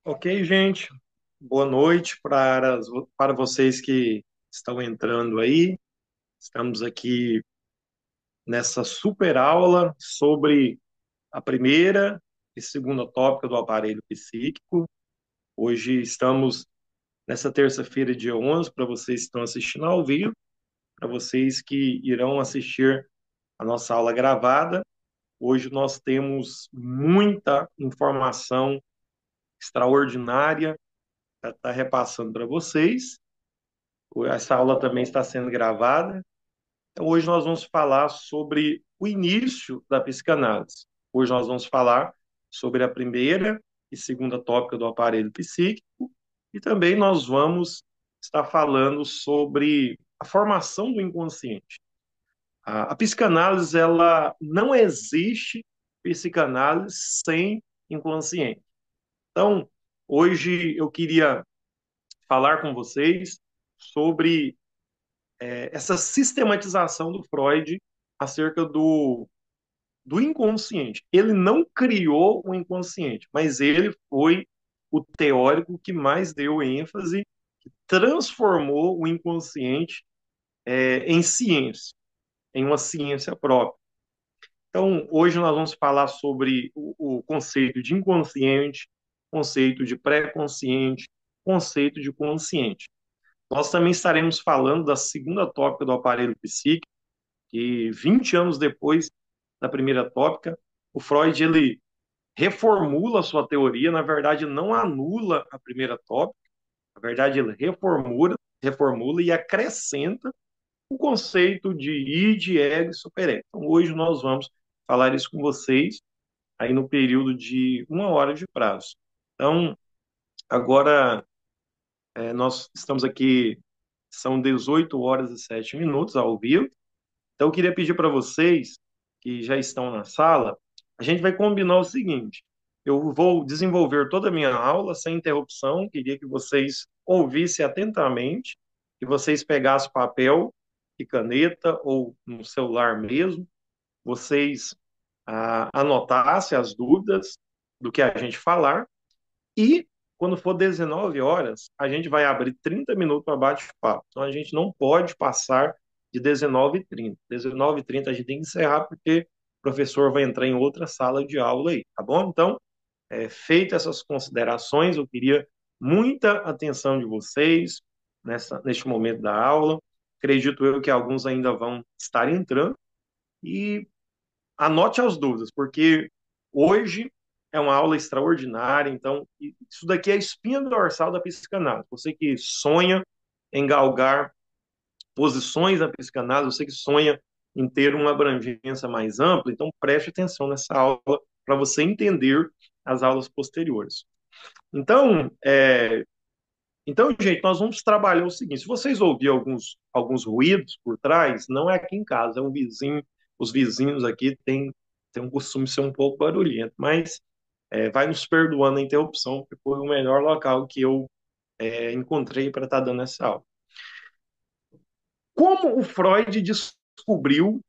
Ok, gente. Boa noite para vocês que estão entrando aí. Estamos aqui nessa super aula sobre a primeira e segunda tópica do aparelho psíquico. Hoje estamos nessa terça-feira, dia 11, para vocês que estão assistindo ao vivo, para vocês que irão assistir a nossa aula gravada. Hoje nós temos muita informação extraordinária para estar repassando para vocês. Essa aula também está sendo gravada. Então, hoje nós vamos falar sobre o início da psicanálise. Hoje nós vamos falar sobre a primeira e segunda tópica do aparelho psíquico e também nós vamos estar falando sobre a formação do inconsciente. A psicanálise, ela não existe psicanálise sem inconsciente. Então, hoje eu queria falar com vocês sobre essa sistematização do Freud acerca do inconsciente. Ele não criou o inconsciente, mas ele foi o teórico que mais deu ênfase, que transformou o inconsciente em ciência, em uma ciência própria. Então, hoje nós vamos falar sobre o conceito de inconsciente, conceito de pré-consciente, conceito de consciente. Nós também estaremos falando da segunda tópica do aparelho psíquico, que 20 anos depois da primeira tópica, o Freud ele reformula a sua teoria, na verdade não anula a primeira tópica, na verdade ele reformula e acrescenta o conceito de id, ego e superego. Então hoje nós vamos falar isso com vocês aí no período de 1 hora de prazo. Então agora nós estamos aqui, são 18 horas e 7 minutos ao vivo. Então, eu queria pedir para vocês que já estão na sala, a gente vai combinar o seguinte: eu vou desenvolver toda a minha aula sem interrupção, queria que vocês ouvissem atentamente, que vocês pegassem papel e caneta, ou no celular mesmo, vocês anotassem as dúvidas do que a gente falar, e quando for 19 horas, a gente vai abrir 30 minutos para bate-papo. Então, a gente não pode passar de 19h30. 19h30 a gente tem que encerrar, porque o professor vai entrar em outra sala de aula aí, tá bom? Então, feito essas considerações, eu queria muita atenção de vocês neste momento da aula. Acredito eu que alguns ainda vão estar entrando. E anote as dúvidas, porque hoje é uma aula extraordinária, então isso daqui é a espinha dorsal da psicanálise. Você que sonha em galgar posições na psicanálise, você que sonha em ter uma abrangência mais ampla, então preste atenção nessa aula para você entender as aulas posteriores. Então, gente, nós vamos trabalhar o seguinte: se vocês ouvirem alguns ruídos por trás, não é aqui em casa, é um vizinho. Os vizinhos aqui têm um costume de ser um pouco barulhento, mas vai nos perdoando a interrupção, porque foi o melhor local que eu encontrei para estar dando essa aula. Como o Freud descobriu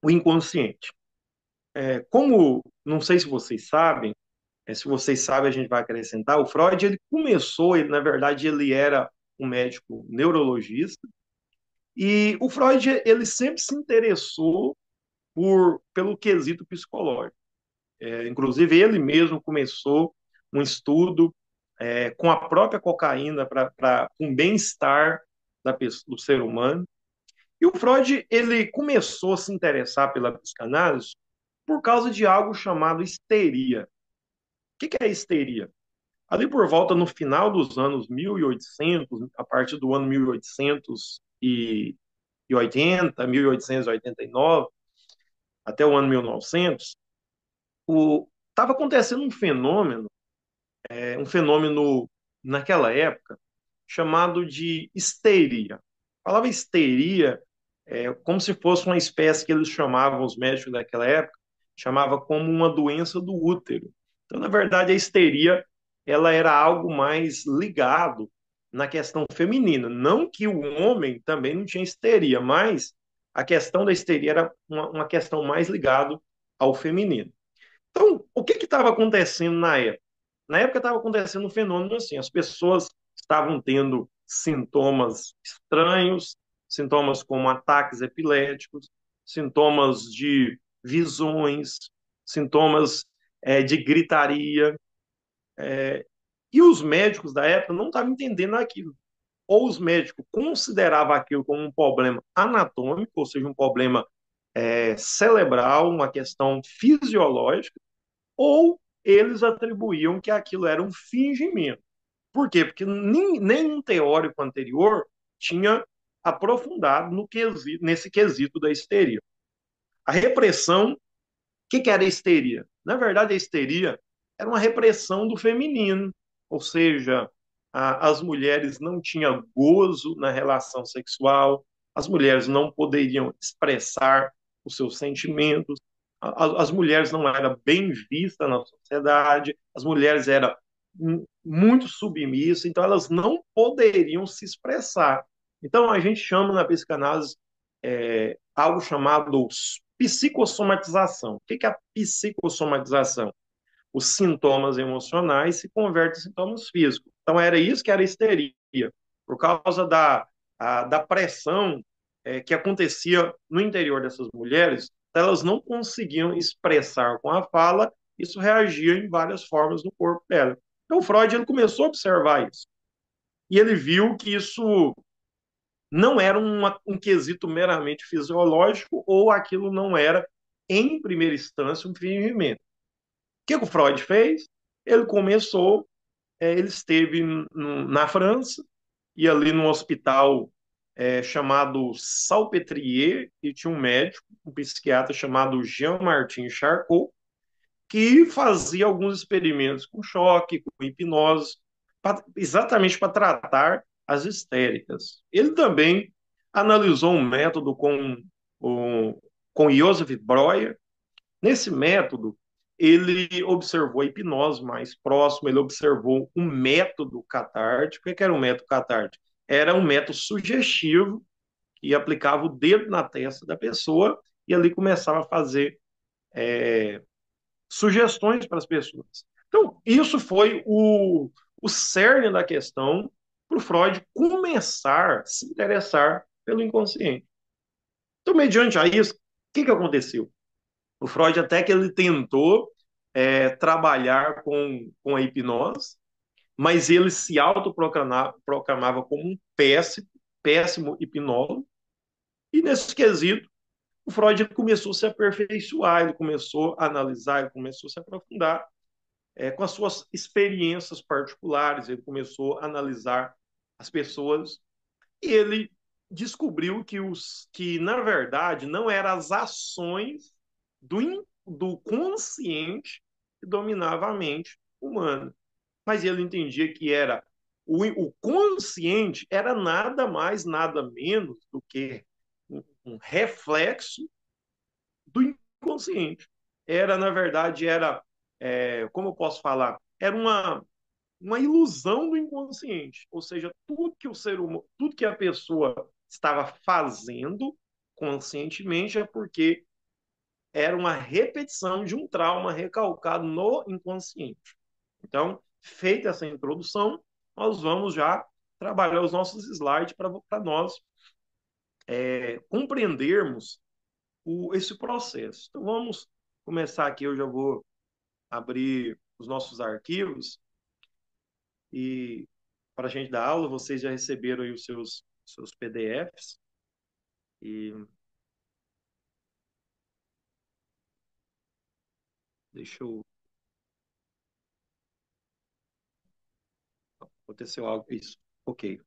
o inconsciente? Como, não sei se vocês sabem, se vocês sabem, a gente vai acrescentar. O Freud, na verdade, ele era um médico neurologista, e o Freud, ele sempre se interessou pelo quesito psicológico. Inclusive, ele mesmo começou um estudo com a própria cocaína para um bem-estar do ser humano. E o Freud, ele começou a se interessar pela psicanálise por causa de algo chamado histeria. O que é histeria? Ali por volta no final dos anos 1800, a partir do ano 1880, 1889, até o ano 1900, estava acontecendo um fenômeno naquela época chamado de histeria. A palavra histeria é como se fosse uma espécie que eles chamavam, os médicos daquela época, chamava como uma doença do útero. Então, na verdade, a histeria ela era algo mais ligado na questão feminina. Não que o homem também não tinha histeria, mas a questão da histeria era uma questão mais ligada ao feminino. Então, o que estava acontecendo na época? Na época estava acontecendo um fenômeno assim, as pessoas estavam tendo sintomas estranhos, sintomas como ataques epiléticos, sintomas de visões, sintomas de gritaria, e os médicos da época não estavam entendendo aquilo. Ou os médicos consideravam aquilo como um problema anatômico, ou seja, um problema cerebral, uma questão fisiológica, ou eles atribuíam que aquilo era um fingimento. Por quê? Porque nenhum teórico anterior tinha aprofundado nesse quesito da histeria. A repressão, que era a histeria? Na verdade, a histeria era uma repressão do feminino, ou seja, as mulheres não tinham gozo na relação sexual, as mulheres não poderiam expressar os seus sentimentos, as mulheres não eram bem vistas na sociedade, as mulheres eram muito submissas, então elas não poderiam se expressar. Então a gente chama na psicanálise algo chamado psicossomatização. O que é a psicossomatização? Os sintomas emocionais se convertem em sintomas físicos. Então, era isso que era histeria. Por causa da pressão que acontecia no interior dessas mulheres, elas não conseguiam expressar com a fala, isso reagia em várias formas no corpo dela. Então, Freud ele começou a observar isso. E ele viu que isso não era um quesito meramente fisiológico ou aquilo não era, em primeira instância, um fingimento. O que o Freud fez? Ele começou, ele esteve na França e ali no hospital chamado Salpêtrière, e tinha um médico, um psiquiatra chamado Jean-Martin Charcot, que fazia alguns experimentos com choque, com hipnose, exatamente para tratar as histéricas. Ele também analisou um método com Joseph Breuer. Nesse método, ele observou a hipnose mais próxima, ele observou um método catártico. O que era um método catártico? Era um método sugestivo que aplicava o dedo na testa da pessoa e ali começava a fazer sugestões para as pessoas. Então, isso foi o cerne da questão para o Freud começar a se interessar pelo inconsciente. Então, mediante a isso, o que aconteceu? O Freud até que ele tentou trabalhar com a hipnose, mas ele se autoproclamava como um péssimo hipnólogo, e nesse quesito, o Freud começou a se aperfeiçoar, ele começou a analisar, ele começou a se aprofundar, com as suas experiências particulares, ele começou a analisar as pessoas e ele descobriu que na verdade, não eram as ações do consciente que dominava a mente humana, mas ele entendia que era o consciente era nada mais, nada menos do que um reflexo do inconsciente. Era, na verdade, como eu posso falar? Era uma ilusão do inconsciente, ou seja, tudo que o ser humano, tudo que a pessoa estava fazendo conscientemente é porque era uma repetição de um trauma recalcado no inconsciente. Então, feita essa introdução, nós vamos já trabalhar os nossos slides para nós compreendermos esse processo. Então, vamos começar aqui. Eu já vou abrir os nossos arquivos e para a gente dar aula, vocês já receberam aí os seus PDFs e deixa eu... Aconteceu algo, isso. Ok, eu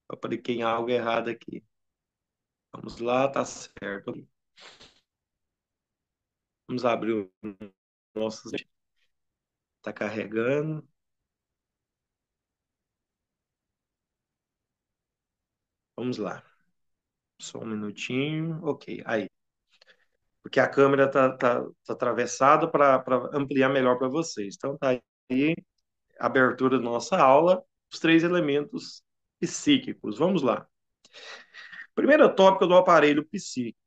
apliquei algo errado aqui. Vamos lá, tá certo. Vamos abrir o nosso... Tá carregando. Vamos lá. Só um minutinho. Ok, aí. Porque a câmera tá atravessada para ampliar melhor para vocês. Então tá aí a abertura da nossa aula, os três elementos psíquicos. Vamos lá. Primeira tópica do aparelho psíquico.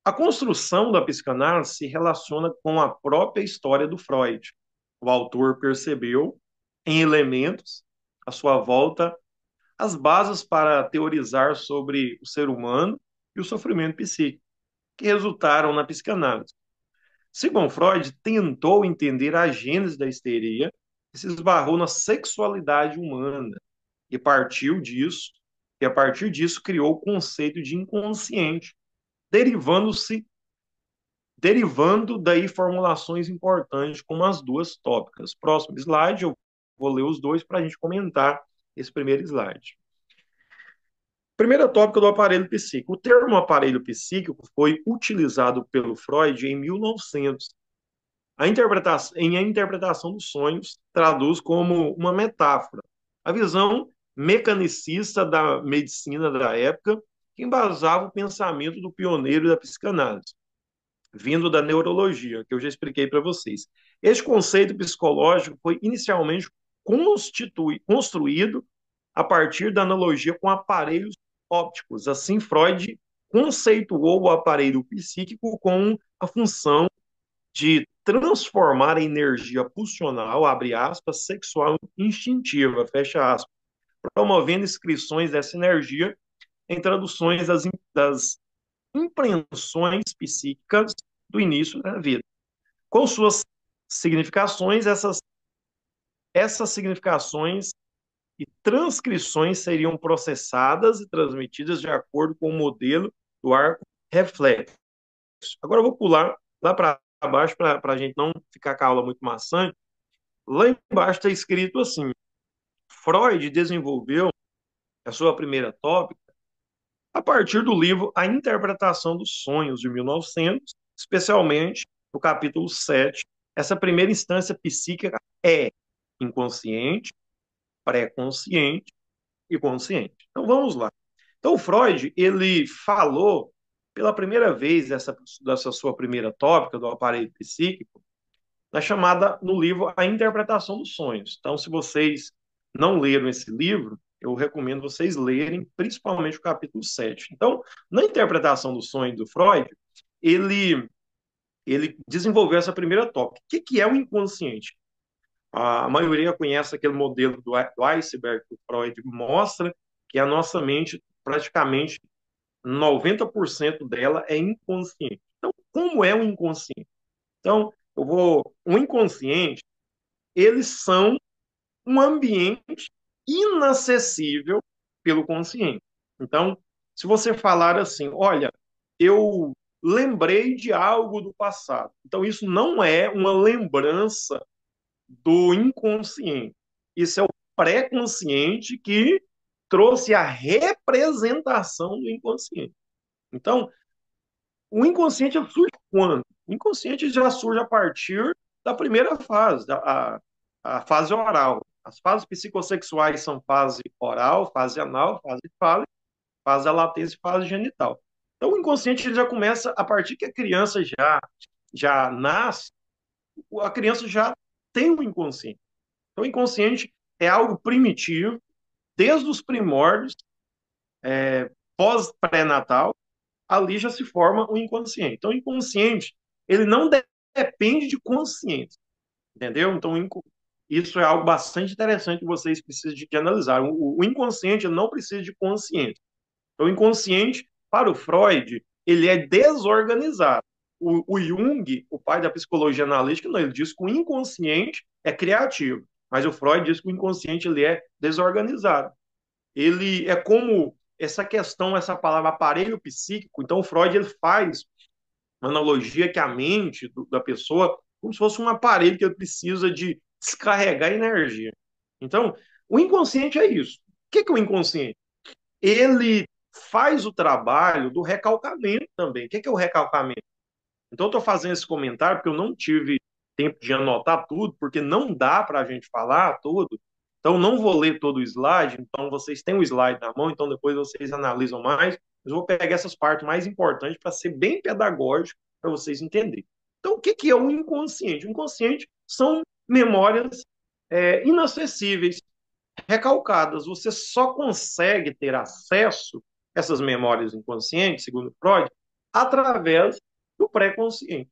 A construção da psicanálise se relaciona com a própria história do Freud. o autor percebeu em elementos à sua volta as bases para teorizar sobre o ser humano e o sofrimento psíquico, que resultaram na psicanálise. Sigmund Freud tentou entender a gênese da histeria e se esbarrou na sexualidade humana e partiu disso, e a partir disso criou o conceito de inconsciente, derivando daí formulações importantes como as duas tópicas. Próximo slide, eu vou ler os dois para a gente comentar esse primeiro slide. Primeira tópica do aparelho psíquico. O termo aparelho psíquico foi utilizado pelo Freud em 1900. A interpretação dos sonhos traduz como uma metáfora. A visão mecanicista da medicina da época que embasava o pensamento do pioneiro da psicanálise, vindo da neurologia, que eu já expliquei para vocês. Este conceito psicológico foi inicialmente construído a partir da analogia com aparelhos ópticos. Assim, Freud conceituou o aparelho psíquico com a função de transformar a energia pulsional, abre aspas, sexual instintiva, fecha aspas, promovendo inscrições dessa energia em traduções das impressões psíquicas do início da vida. Com suas significações, essas significações e transcrições seriam processadas e transmitidas de acordo com o modelo do arco reflexo. Agora eu vou pular lá para baixo para a gente não ficar com a aula muito maçante. Lá embaixo está escrito assim: Freud desenvolveu a sua primeira tópica a partir do livro A Interpretação dos Sonhos, de 1900, especialmente no capítulo 7. Essa primeira instância psíquica é inconsciente, pré-consciente e consciente. Então vamos lá. Então o Freud, ele falou pela primeira vez dessa sua primeira tópica do aparelho psíquico, no livro A Interpretação dos Sonhos. Então, se vocês não leram esse livro, eu recomendo vocês lerem, principalmente o capítulo 7. Então, na interpretação do sonho do Freud, ele, ele desenvolveu essa primeira tópica. O que é o inconsciente? A maioria conhece aquele modelo do iceberg que o Freud mostra, que a nossa mente, praticamente 90% dela é inconsciente. Então, como é o inconsciente? Então, o inconsciente, eles são um ambiente inacessível pelo consciente. Então, se você falar assim, olha, eu lembrei de algo do passado. Então, isso não é uma lembrança do inconsciente. Isso é o pré-consciente que trouxe a representação do inconsciente. Então, o inconsciente surge quando? O inconsciente já surge a partir da primeira fase, a fase oral. As fases psicossexuais são fase oral, fase anal, fase fálica, fase da latência e fase genital. Então, o inconsciente ele já começa a partir que a criança já nasce, a criança já tem o inconsciente. Então, o inconsciente é algo primitivo, desde os primórdios, pós-pré-natal, ali já se forma o inconsciente. Então, o inconsciente, ele não depende de consciência, entendeu? Então, isso é algo bastante interessante que vocês precisam de analisar. O inconsciente não precisa de consciência. Então, o inconsciente, para o Freud, ele é desorganizado. O Jung, o pai da psicologia analítica, não, ele diz que o inconsciente é criativo, mas o Freud diz que o inconsciente ele é desorganizado. Ele é como essa questão, essa palavra aparelho psíquico. Então, o Freud ele faz uma analogia que a mente da pessoa como se fosse um aparelho que ele precisa de descarregar energia. Então, o inconsciente é isso. O que é o inconsciente? Ele faz o trabalho do recalcamento também. O que é o recalcamento? Então, eu estou fazendo esse comentário porque eu não tive tempo de anotar tudo, porque não dá para a gente falar tudo. Então, não vou ler todo o slide. Então, vocês têm o slide na mão, então depois vocês analisam mais. Eu vou pegar essas partes mais importantes para ser bem pedagógico para vocês entenderem. Então, o que é o inconsciente? O inconsciente são memórias inacessíveis, recalcadas. Você só consegue ter acesso a essas memórias inconscientes, segundo Freud, através do pré-consciente.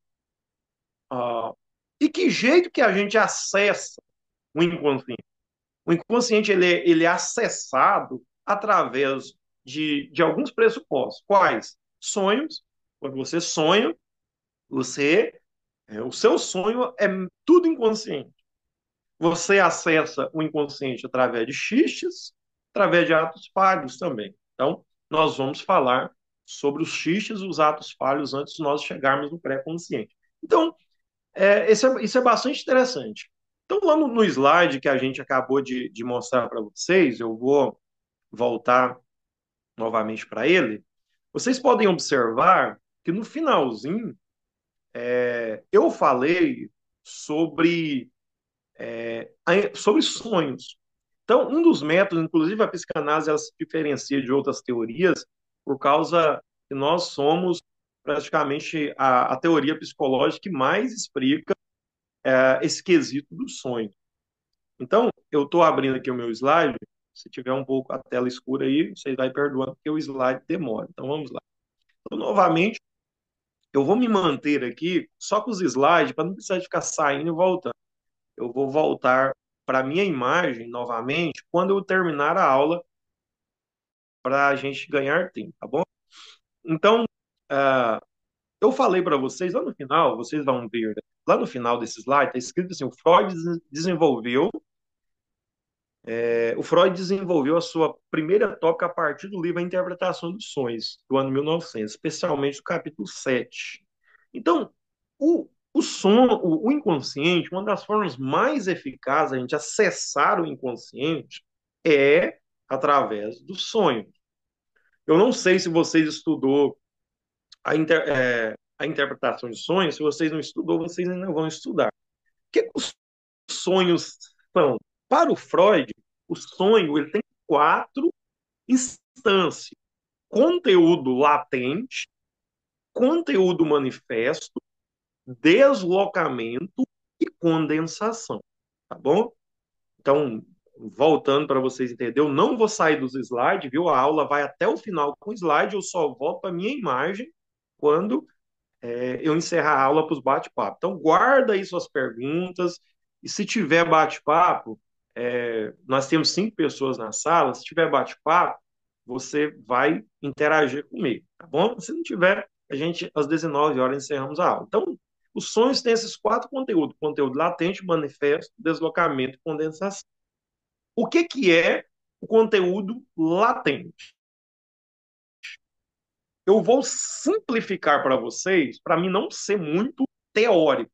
E que jeito que a gente acessa o inconsciente? O inconsciente ele é acessado através de alguns pressupostos. Quais? Sonhos. Quando você sonha, o seu sonho é tudo inconsciente. Você acessa o inconsciente através de xistes, através de atos falhos também. Então, nós vamos falar sobre os xistes e os atos falhos antes de nós chegarmos no pré-consciente. Então, isso é bastante interessante. Então, lá no slide que a gente acabou de mostrar para vocês, eu vou voltar novamente para ele. Vocês podem observar que no finalzinho eu falei sobre, sobre sonhos. Então, um dos métodos, inclusive a psicanálise, ela se diferencia de outras teorias por causa que nós somos praticamente a teoria psicológica que mais explica esse quesito do sonho. Então, eu estou abrindo aqui o meu slide. Se tiver um pouco a tela escura aí, vocês vai perdoando porque o slide demora. Então, vamos lá. Então, novamente, eu vou me manter aqui só com os slides para não precisar de ficar saindo e voltando. Eu vou voltar para a minha imagem novamente quando eu terminar a aula para a gente ganhar tempo, tá bom? Então, uh, eu falei para vocês lá no final, vocês vão ver, né? Lá no final desse slide está escrito assim: o Freud desenvolveu a sua primeira tópica a partir do livro A Interpretação dos Sonhos, do ano 1900, especialmente o capítulo 7. Então, o inconsciente, uma das formas mais eficazes a gente acessar o inconsciente é através do sonho. Eu não sei se vocês estudou a interpretação de sonhos, se vocês não estudou, vocês ainda vão estudar. O que os sonhos são? Para o Freud, o sonho ele tem quatro instâncias: conteúdo latente, conteúdo manifesto, deslocamento e condensação, tá bom? Então, voltando para vocês entenderem, eu não vou sair dos slides, viu? A aula vai até o final com o slide, eu só volto para a minha imagem quando eu encerrar a aula para os bate-papo. Então, guarda aí suas perguntas, e se tiver bate-papo, nós temos 5 pessoas na sala, se tiver bate-papo, você vai interagir comigo, tá bom? Se não tiver, a gente, às 19 horas, encerramos a aula. Então, os sonhos têm esses 4 conteúdos: conteúdo latente, manifesto, deslocamento e condensação. O que, que é o conteúdo latente? Eu vou simplificar para vocês, para mim não ser muito teórico.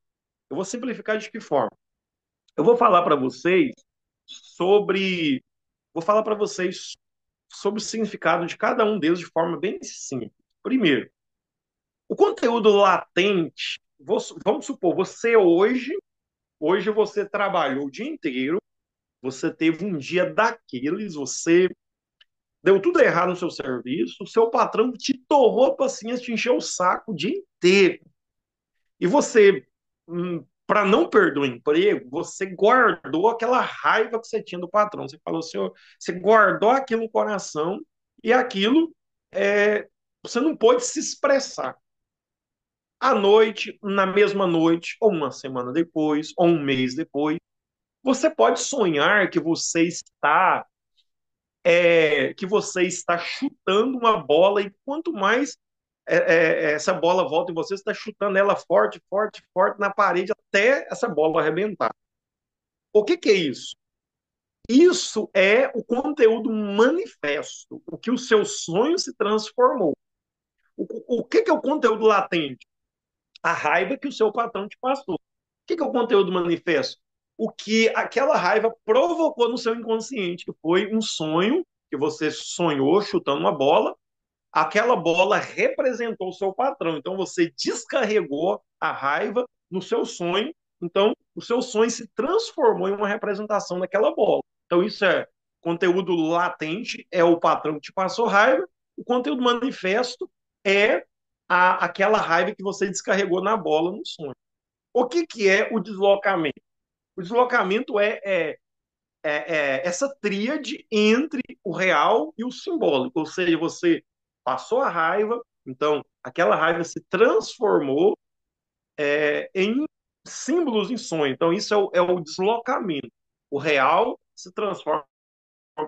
Eu vou simplificar de que forma? Eu vou falar para vocês sobre, vou falar para vocês sobre o significado de cada um deles de forma bem simples. Primeiro, o conteúdo latente, vamos supor, você hoje você trabalhou o dia inteiro, você teve um dia daqueles, você deu tudo errado no seu serviço, o seu patrão te torrou paciência, te encheu o saco o dia inteiro. E você, para não perder o emprego, você guardou aquela raiva que você tinha do patrão. Você falou assim, você guardou aquilo no coração e aquilo você não pôde se expressar. À noite, na mesma noite, ou uma semana depois, ou um mês depois, você pode sonhar que você está chutando uma bola e quanto mais essa bola volta em você, você está chutando ela forte, forte, forte na parede até essa bola arrebentar. O que, que é isso? Isso é o conteúdo manifesto, o que o seu sonho se transformou. O que, que é o conteúdo latente? A raiva que o seu patrão te passou. O que, que é o conteúdo manifesto? O que aquela raiva provocou no seu inconsciente, que foi um sonho que você sonhou chutando uma bola, aquela bola representou o seu patrão. Então você descarregou a raiva no seu sonho. Então o seu sonho se transformou em uma representação daquela bola. Então isso é conteúdo latente, é o patrão que te passou raiva. O conteúdo manifesto é aquela raiva que você descarregou na bola no sonho. O que, que é o deslocamento? O deslocamento essa tríade entre o real e o simbólico, ou seja, você passou a raiva, então aquela raiva se transformou em símbolos em sonho. Então, isso é o deslocamento. O real se transforma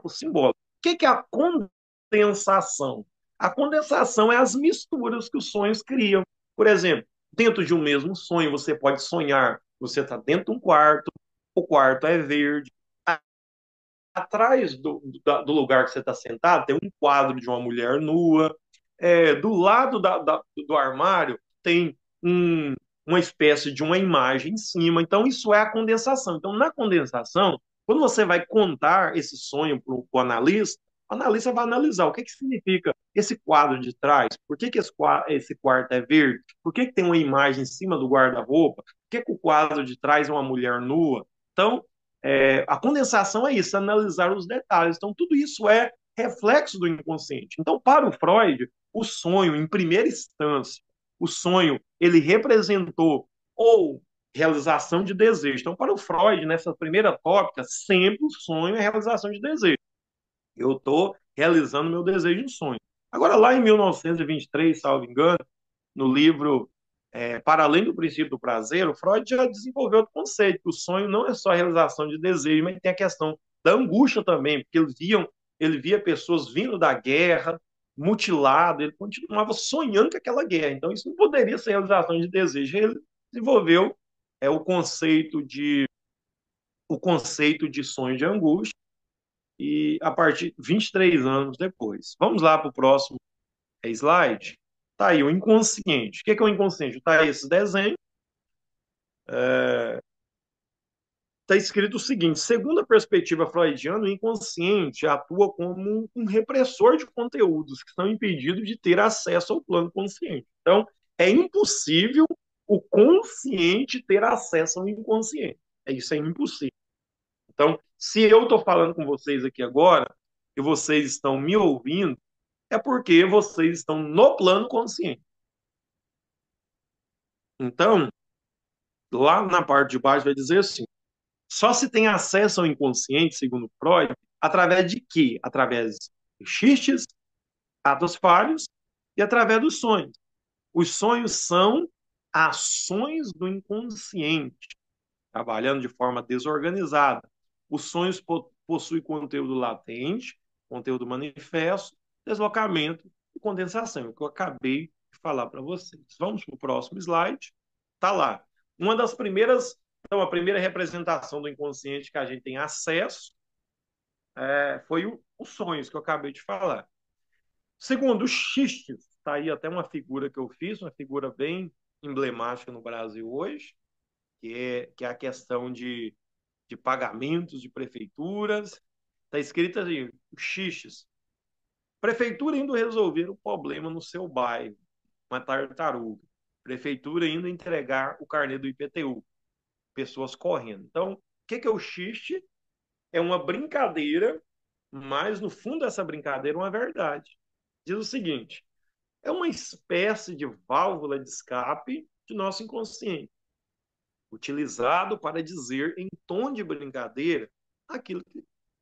por simbólico. O que é a condensação? A condensação é as misturas que os sonhos criam. Por exemplo, dentro de um mesmo sonho, você pode sonhar, você está dentro de um quarto, o quarto é verde. Atrás do lugar que você está sentado, tem um quadro de uma mulher nua. Do lado do armário, tem uma espécie de uma imagem em cima. Então, isso é a condensação. Então, na condensação, quando você vai contar esse sonho para o analista vai analisar o que significa esse quadro de trás, por que esse quarto é verde, por que tem uma imagem em cima do guarda-roupa, por que o quadro de trás é uma mulher nua. Então, a condensação é isso, analisar os detalhes. Então, tudo isso é reflexo do inconsciente. Então, para o Freud, o sonho, em primeira instância, o sonho, ele representou ou realização de desejo. Então, para o Freud, nessa primeira tópica, sempre o sonho é realização de desejo. Eu estou realizando meu desejo em sonho. Agora, lá em 1923, salvo engano, no livro Para Além do Princípio do Prazer, o Freud já desenvolveu outro conceito, que o sonho não é só a realização de desejo, mas tem a questão da angústia também, porque ele via pessoas vindo da guerra, mutilado, ele continuava sonhando com aquela guerra. Então, isso não poderia ser realização de desejo. Ele desenvolveu o conceito de sonho de angústia, e a partir de 23 anos depois. Vamos lá para o próximo slide. Tá aí o inconsciente. O que é o inconsciente? Tá aí esse desenho. Está escrito o seguinte: segundo a perspectiva freudiana, o inconsciente atua como um repressor de conteúdos que são impedidos de ter acesso ao plano consciente. Então, é impossível o consciente ter acesso ao inconsciente. Isso é impossível. Então, se eu estou falando com vocês aqui agora e vocês estão me ouvindo, é porque vocês estão no plano consciente. Então, lá na parte de baixo vai dizer assim: só se tem acesso ao inconsciente, segundo Freud, através de quê? Através de xistes, atos falhos e através dos sonhos. Os sonhos são ações do inconsciente, trabalhando de forma desorganizada. Os sonhos possuem conteúdo latente, conteúdo manifesto, deslocamento e condensação, é o que eu acabei de falar para vocês. Vamos para o próximo slide. Está lá. Uma das primeiras, então, a primeira representação do inconsciente que a gente tem acesso foi os sonhos que eu acabei de falar. Segundo, os xistes, está aí até uma figura que eu fiz, uma figura bem emblemática no Brasil hoje, que é a questão de pagamentos de prefeituras. Está escrito assim, os xistes. Prefeitura indo resolver o problema no seu bairro, uma tartaruga. Prefeitura indo entregar o carnê do IPTU. Pessoas correndo. Então, o que é o xiste? É uma brincadeira, mas no fundo dessa brincadeira é uma verdade. Diz o seguinte: é uma espécie de válvula de escape de nosso inconsciente, utilizado para dizer em tom de brincadeira aquilo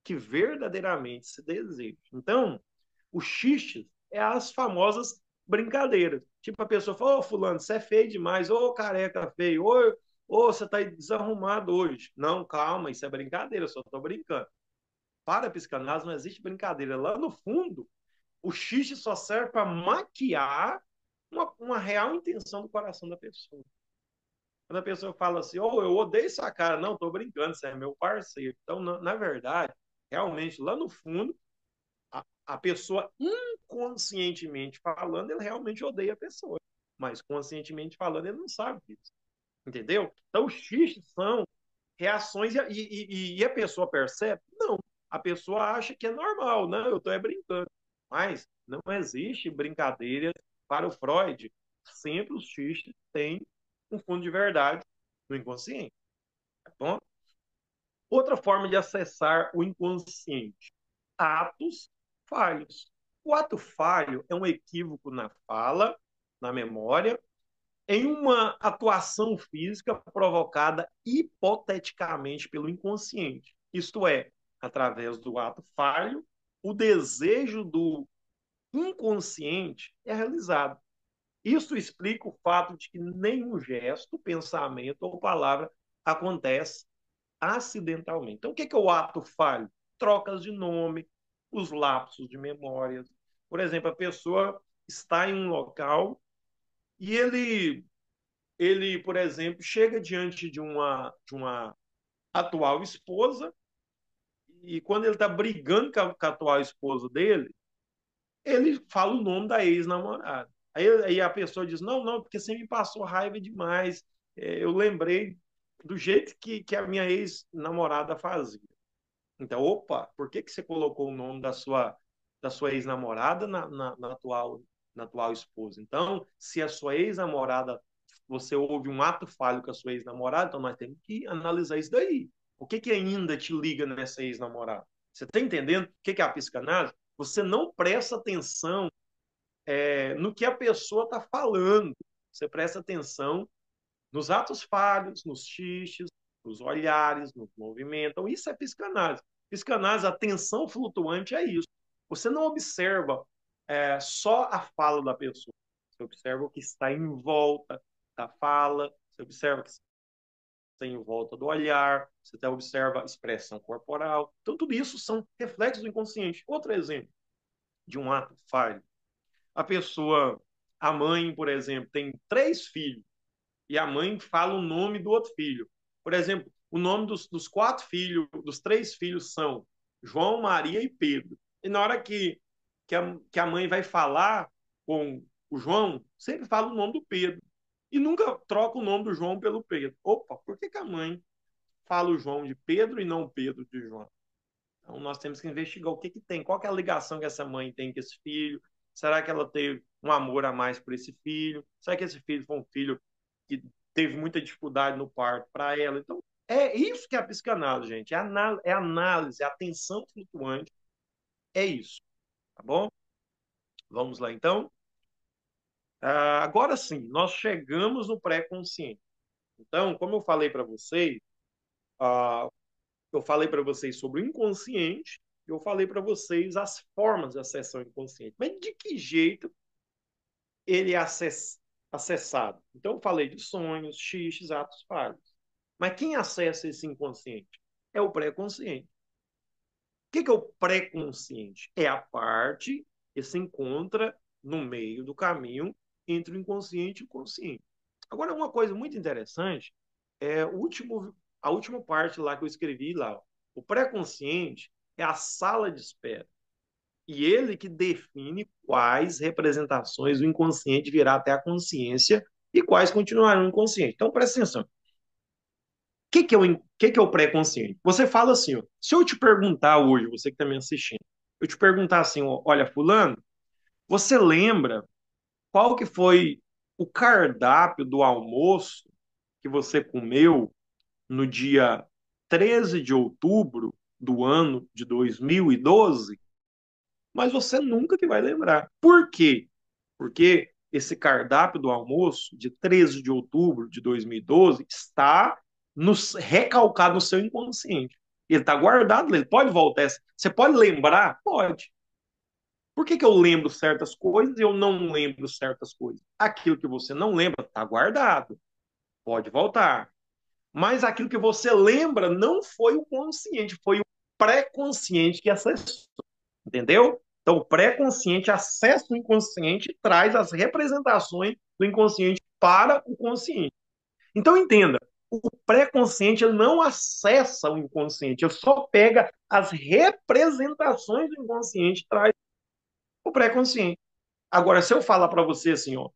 que verdadeiramente se deseja. Então, o xiste é as famosas brincadeiras. Tipo, a pessoa fala: ô fulano, você é feio demais, ô careca feio, ô você tá desarrumado hoje. Não, calma, isso é brincadeira, eu só tô brincando. Para a psicanálise não existe brincadeira. Lá no fundo, o xiste só serve para maquiar uma real intenção do coração da pessoa. Quando a pessoa fala assim: oh, eu odeio essa cara, não, tô brincando, você é meu parceiro. Então, na verdade, realmente, lá no fundo, a pessoa inconscientemente falando, ele realmente odeia a pessoa. Mas conscientemente falando, ele não sabe disso. Entendeu? Então, os xistes são reações e a pessoa percebe? Não. A pessoa acha que é normal, não, eu estou brincando. Mas não existe brincadeira para o Freud. Sempre os xistes têm um fundo de verdade no inconsciente. Tá bom? Outra forma de acessar o inconsciente: atos falhos. O ato falho é um equívoco na fala, na memória, em uma atuação física provocada hipoteticamente pelo inconsciente. Isto é, através do ato falho, o desejo do inconsciente é realizado. Isso explica o fato de que nenhum gesto, pensamento ou palavra acontece acidentalmente. Então, o que é o ato falho? Trocas de nome, os lapsos de memórias. Por exemplo, a pessoa está em um local e por exemplo, chega diante de uma atual esposa e quando ele está brigando com a atual esposa dele, ele fala o nome da ex-namorada. Aí a pessoa diz, não, não, porque você me passou raiva demais. Eu lembrei do jeito que a minha ex-namorada fazia. Então, opa, por que você colocou o nome da sua ex-namorada na atual esposa? Então, se a sua ex-namorada, você houve um ato falho com a sua ex-namorada, então nós temos que analisar isso daí. O que ainda te liga nessa ex-namorada? Você está entendendo o que é a psicanálise? Você não presta atenção no que a pessoa está falando. Você presta atenção nos atos falhos, nos xixes, nos olhares, nos movimentos. Então, isso é psicanálise. Psicanálise, a atenção flutuante é isso. Você não observa só a fala da pessoa. Você observa o que está em volta da fala, você observa o que está em volta do olhar, você até observa a expressão corporal. Então, tudo isso são reflexos do inconsciente. Outro exemplo de um ato falho. A pessoa, a mãe, por exemplo, tem 3 filhos e a mãe fala o nome do outro filho. Por exemplo, o nome dos 4 filhos, dos 3 filhos são João, Maria e Pedro. E na hora que a mãe vai falar com o João, sempre fala o nome do Pedro. E nunca troca o nome do João pelo Pedro. Opa, por que a mãe fala o João de Pedro e não o Pedro de João? Então, nós temos que investigar o que tem, qual que é a ligação que essa mãe tem com esse filho. Será que ela teve um amor a mais por esse filho? Será que esse filho foi um filho que teve muita dificuldade no parto para ela? Então, é isso que é a psicanálise, gente. É análise, é atenção flutuante. É isso, tá bom? Vamos lá, então. Agora sim, nós chegamos no pré-consciente. Então, como ah, eu falei para vocês sobre o inconsciente, eu falei para vocês as formas de acessar o inconsciente. Mas de que jeito ele é acessado? Então, eu falei de sonhos, xixes, atos falhos. Mas quem acessa esse inconsciente? É o pré-consciente. O que é o pré-consciente? É a parte que se encontra no meio do caminho entre o inconsciente e o consciente. Agora, uma coisa muito interessante é a última parte lá que eu escrevi lá. O pré-consciente é a sala de espera. E ele que define quais representações o inconsciente virá até a consciência e quais continuarão inconsciente. Então, presta atenção. O que é o pré-consciente? Você fala assim, ó, se eu te perguntar hoje, você que está me assistindo, eu te perguntar assim, ó, olha, fulano, você lembra qual que foi o cardápio do almoço que você comeu no dia 13 de outubro do ano de 2012? Mas você nunca que vai lembrar. Por quê? Porque esse cardápio do almoço de 13 de outubro de 2012 está recalcado no seu inconsciente. Ele está guardado, ele pode voltar. Você pode lembrar? Pode. Por que eu lembro certas coisas e eu não lembro certas coisas? Aquilo que você não lembra está guardado, pode voltar. Mas aquilo que você lembra não foi o consciente, foi o pré-consciente que acessou. Entendeu? Então, o pré-consciente acessa o inconsciente e traz as representações do inconsciente para o consciente. Então, entenda, o pré-consciente ele não acessa o inconsciente, ele só pega as representações do inconsciente e traz o pré-consciente. Agora, se eu falar para você assim, ó,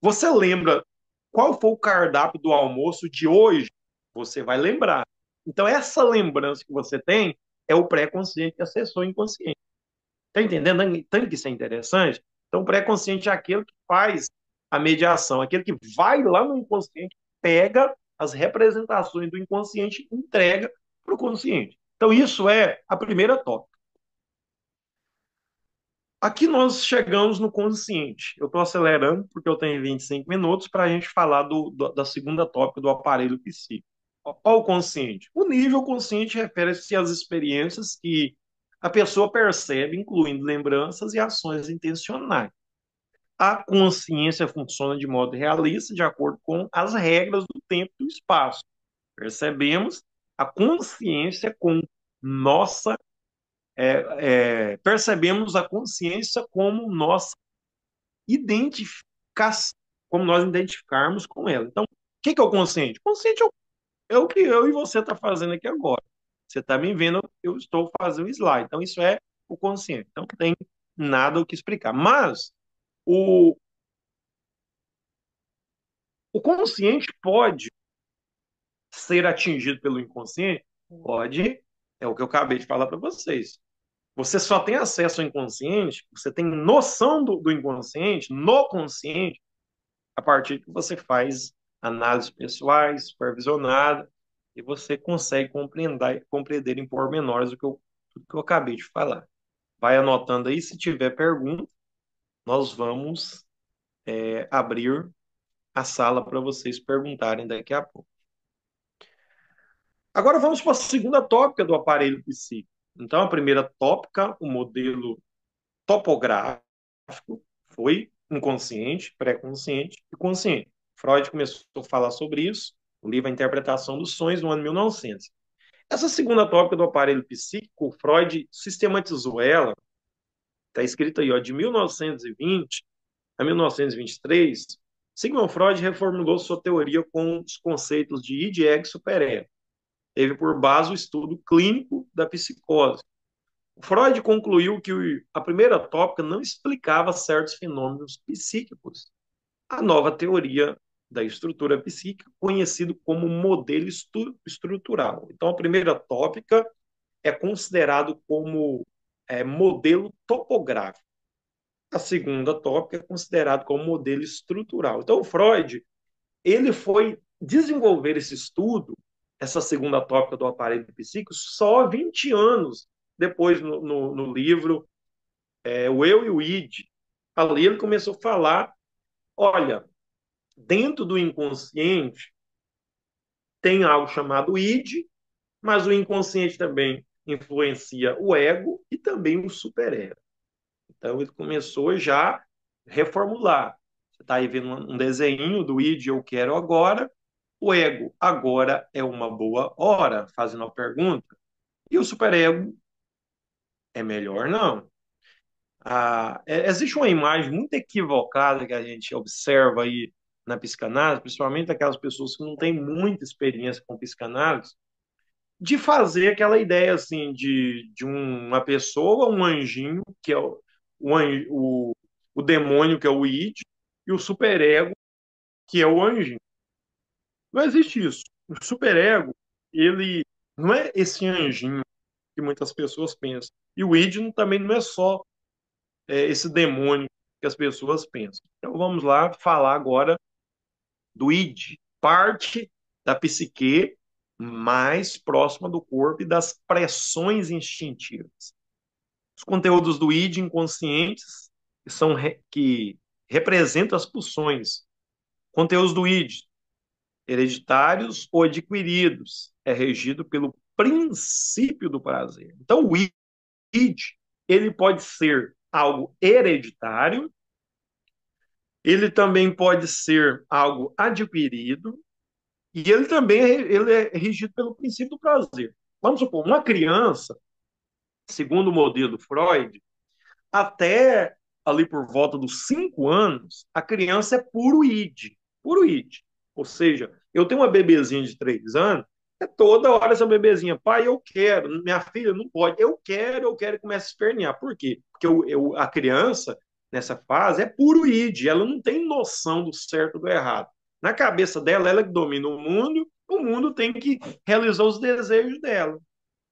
você lembra qual foi o cardápio do almoço de hoje? Você vai lembrar. Então, essa lembrança que você tem é o pré-consciente que acessou o inconsciente. Está entendendo? Tanto que isso é interessante. Então, o pré-consciente é aquele que faz a mediação, aquele que vai lá no inconsciente, pega as representações do inconsciente e entrega para o consciente. Então, isso é a primeira tópica. Aqui nós chegamos no consciente. Eu estou acelerando porque eu tenho 25 minutos para a gente falar da segunda tópica do aparelho psíquico. Olha o consciente. O nível consciente refere-se às experiências que a pessoa percebe, incluindo lembranças e ações intencionais. a consciência funciona de modo realista, de acordo com as regras do tempo e do espaço. Percebemos a consciência com nossa, percebemos a consciência como nossa identificação, como nós identificarmos com ela. Então, o que é o consciente? O consciente é o que eu e você está fazendo aqui agora. Você está me vendo, eu estou fazendo slide. Então, isso é o consciente. Então, não tem nada o que explicar. Mas o, o consciente pode ser atingido pelo inconsciente? Pode. É o que eu acabei de falar para vocês. Você só tem acesso ao inconsciente, você tem noção do inconsciente, no consciente, a partir que você faz análises pessoais, supervisionada, e você consegue compreender em pormenores tudo que eu acabei de falar. Vai anotando aí, se tiver pergunta, nós vamos abrir a sala para vocês perguntarem daqui a pouco. Agora vamos para a segunda tópica do aparelho psíquico. Então, a primeira tópica, o modelo topográfico, foi inconsciente, pré-consciente e consciente. Freud começou a falar sobre isso, o livro A Interpretação dos Sonhos, no ano 1900. Essa segunda tópica do aparelho psíquico, Freud sistematizou ela, está escrito aí, ó, de 1920 a 1923, Sigmund Freud reformulou sua teoria com os conceitos de id, ego e superego. Teve por base o estudo clínico da psicose. Freud concluiu que a primeira tópica não explicava certos fenômenos psíquicos. A nova teoria da estrutura psíquica, conhecido como modelo estrutural. Então, a primeira tópica é considerado como modelo topográfico. A segunda tópica é considerado como modelo estrutural. Então, o Freud, ele foi desenvolver esse estudo, essa segunda tópica do aparelho psíquico, só 20 anos depois no livro O Eu e o Id. Ali ele começou a falar, olha, dentro do inconsciente tem algo chamado id, mas o inconsciente também influencia o ego e também o superego. Então ele começou já a reformular. Você está aí vendo um desenho do id eu quero agora, o ego agora é uma boa hora, fazendo a pergunta, e o superego é melhor não. Existe uma imagem muito equivocada que a gente observa aí na psicanálise, principalmente aquelas pessoas que não têm muita experiência com psicanálise, de fazer aquela ideia assim de uma pessoa, um anjinho, que é o demônio, que é o id, e o superego, que é o anjinho. Não existe isso. O superego, ele não é esse anjinho que muitas pessoas pensam. E o id também não é só esse demônio que as pessoas pensam. Então vamos lá falar agora do id, parte da psique mais próxima do corpo e das pressões instintivas. Os conteúdos do id inconscientes que representam as pulsões. Conteúdos do id hereditários ou adquiridos é regido pelo princípio do prazer. Então o id ele pode ser algo hereditário, ele também pode ser algo adquirido e ele também ele é regido pelo princípio do prazer. Vamos supor, uma criança, segundo o modelo Freud, até ali por volta dos 5 anos, a criança é puro id, puro id. Ou seja, eu tenho uma bebezinha de 3 anos, é toda hora essa bebezinha, pai, eu quero, minha filha não pode, eu quero, e começa a espernear. Por quê? Porque a criança, nessa fase, é puro id, ela não tem noção do certo e do errado. Na cabeça dela, ela que domina o mundo tem que realizar os desejos dela.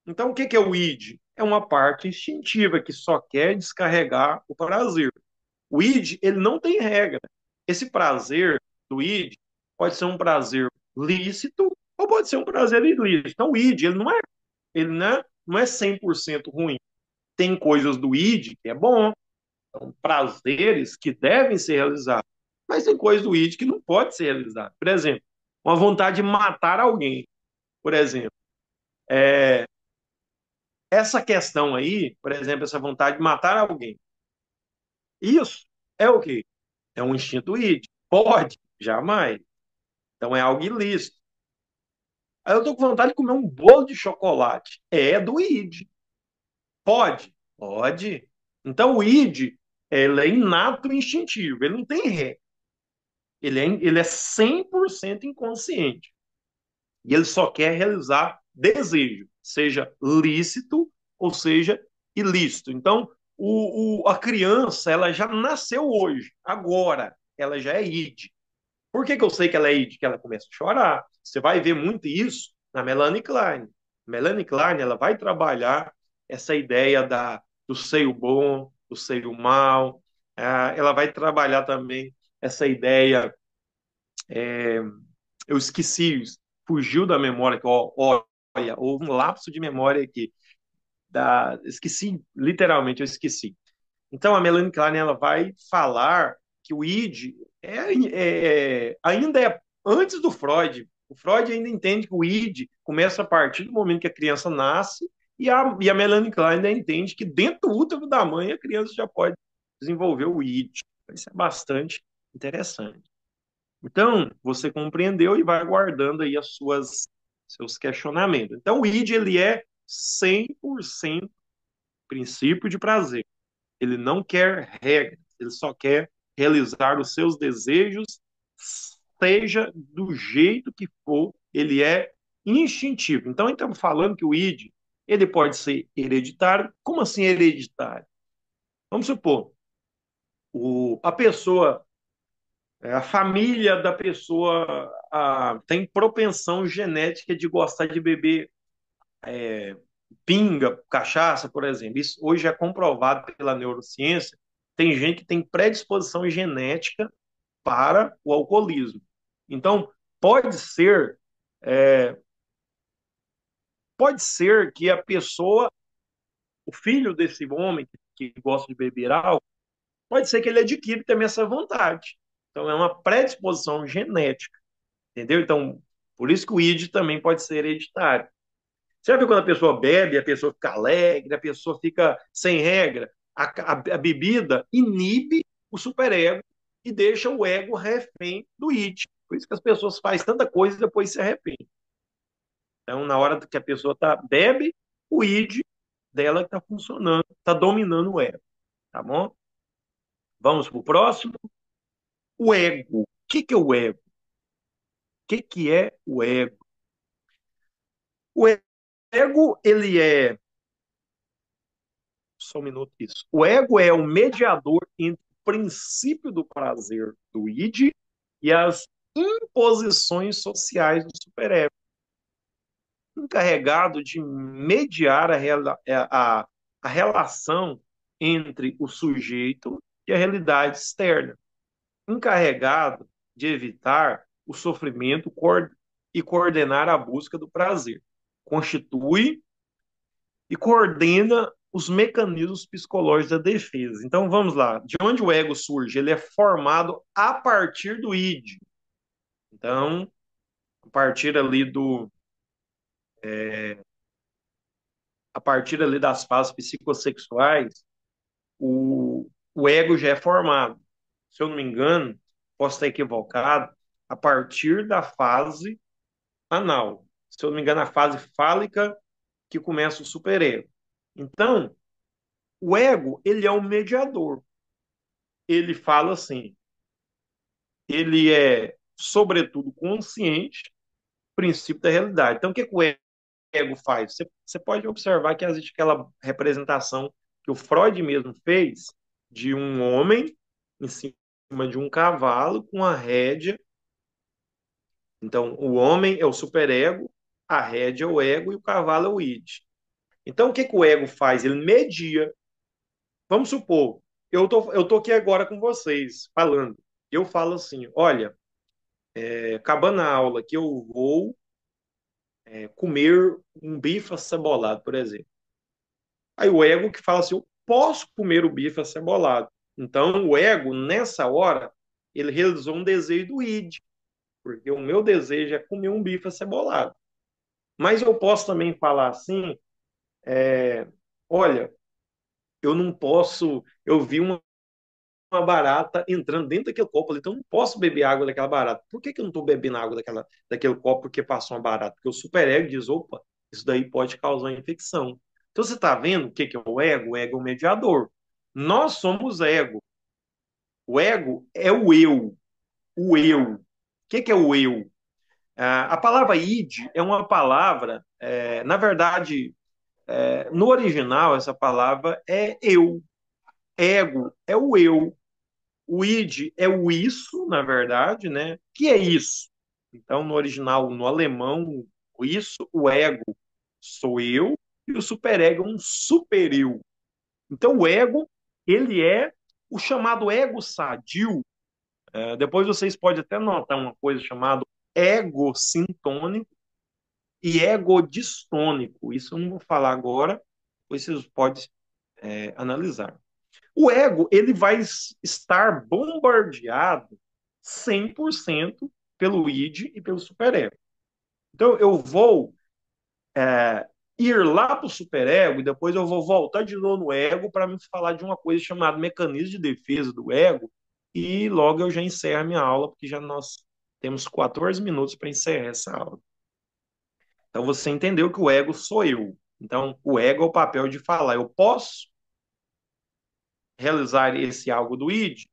Então, o que é o id? É uma parte instintiva que só quer descarregar o prazer. O id, ele não tem regra. Esse prazer do id pode ser um prazer lícito ou pode ser um prazer ilícito. Então, o id, ele não é 100% ruim. Tem coisas do id que é bom, são prazeres que devem ser realizados, mas tem coisas do id que não pode ser realizado. Por exemplo, uma vontade de matar alguém, por exemplo. Essa questão aí, por exemplo, essa vontade de matar alguém, isso é o quê? É um instinto id. Pode? Jamais. Então é algo ilícito. Aí eu tô com vontade de comer um bolo de chocolate. É do id. Pode? Pode. Então o id, ele é inato e instintivo. Ele não tem ré. Ele é 100% inconsciente. E ele só quer realizar desejo, seja lícito ou seja ilícito. Então, a criança, ela já nasceu hoje, agora, ela já é id. Por que eu sei que ela é id? Que ela começa a chorar. Você vai ver muito isso na Melanie Klein. Melanie Klein, ela vai trabalhar essa ideia do seio bom, do seio mal. Ela vai trabalhar também essa ideia, eu esqueci, fugiu da memória, que olha, houve um lapso de memória aqui. Esqueci, literalmente, eu esqueci. Então, a Melanie Klein, ela vai falar que o id ainda é antes do Freud. O Freud ainda entende que o id começa a partir do momento que a criança nasce, e a Melanie Klein ainda entende que dentro do útero da mãe a criança já pode desenvolver o id. Isso é bastante interessante. Então, você compreendeu e vai guardando aí seus questionamentos. Então, o id, ele é 100% princípio de prazer. Ele não quer regras, ele só quer realizar os seus desejos, seja do jeito que for, ele é instintivo. Então, estamos falando que o id, ele pode ser hereditário. Como assim hereditário? Vamos supor, a pessoa, a família da pessoa tem propensão genética de gostar de beber pinga, cachaça, por exemplo. Isso hoje é comprovado pela neurociência. Tem gente que tem predisposição genética para o alcoolismo. Então, pode ser, é, pode ser que a pessoa, o filho desse homem que gosta de beber álcool, pode ser que ele adquire também essa vontade. Então, é uma predisposição genética, entendeu? Então, por isso que o ID também pode ser hereditário. Você já viu quando a pessoa bebe, a pessoa fica alegre, a pessoa fica sem regra? A bebida inibe o superego e deixa o ego refém do it. Por isso que as pessoas fazem tanta coisa e depois se arrependem. Então, na hora que a pessoa bebe, o id dela está funcionando, está dominando o ego. Tá bom? Vamos para o próximo. O ego. O que é o ego? O que é o ego? O ego, ele é. Só um minuto, isso. O ego é o mediador entre o princípio do prazer do id e as imposições sociais do superego, encarregado de mediar a relação entre o sujeito e a realidade externa, encarregado de evitar o sofrimento e coordenar a busca do prazer. Constitui e coordena os mecanismos psicológicos da defesa. Então vamos lá. De onde o ego surge? Ele é formado a partir do id. Então, a partir ali a partir ali das fases psicossexuais, o ego já é formado. Se eu não me engano, posso estar equivocado, a partir da fase anal. Se eu não me engano, a fase fálica que começa o superego. Então, o ego, ele é um mediador. Ele fala assim, ele é, sobretudo, consciente, princípio da realidade. Então, o que o ego faz? Você pode observar que existe aquela representação que o Freud mesmo fez de um homem em cima de um cavalo com a rédea. Então, o homem é o superego, a rédea é o ego e o cavalo é o id. Então, o que o ego faz? Ele media. Vamos supor, eu tô aqui agora com vocês, falando. Eu falo assim, olha, acabando a aula que eu vou comer um bife acebolado, por exemplo. Aí o ego que fala assim, eu posso comer o bife acebolado. Então o ego, nessa hora, ele realizou um desejo do id, porque o meu desejo é comer um bife acebolado. Mas eu posso também falar assim, olha, eu não posso, eu vi uma uma barata entrando dentro daquele copo ali, então eu não posso beber água daquela barata. Por que eu não estou bebendo água daquele copo porque passou uma barata? Porque o superego diz, opa, isso daí pode causar uma infecção. Então você está vendo o que que é o ego? O ego é o mediador. Nós somos ego. O ego é o eu. O eu. O que que é o eu? A palavra id é uma palavra, na verdade, no original, essa palavra é eu. Ego é o eu. O id é o isso, na verdade, né? Que é isso? Então, no original, no alemão, o isso, o ego sou eu e o superego é um supereu. Então, o ego, ele é o chamado ego sadio. Depois vocês podem até notar uma coisa chamada ego sintônico e ego distônico. Isso eu não vou falar agora, depois vocês podem analisar. O ego, ele vai estar bombardeado 100% pelo id e pelo superego. Então, eu vou ir lá para o superego e depois eu vou voltar de novo no ego para me falar de uma coisa chamada mecanismo de defesa do ego e logo eu já encerro a minha aula, porque já nós temos 14 minutos para encerrar essa aula. Então, você entendeu que o ego sou eu. Então, o ego é o papel de falar, eu posso realizar esse algo do id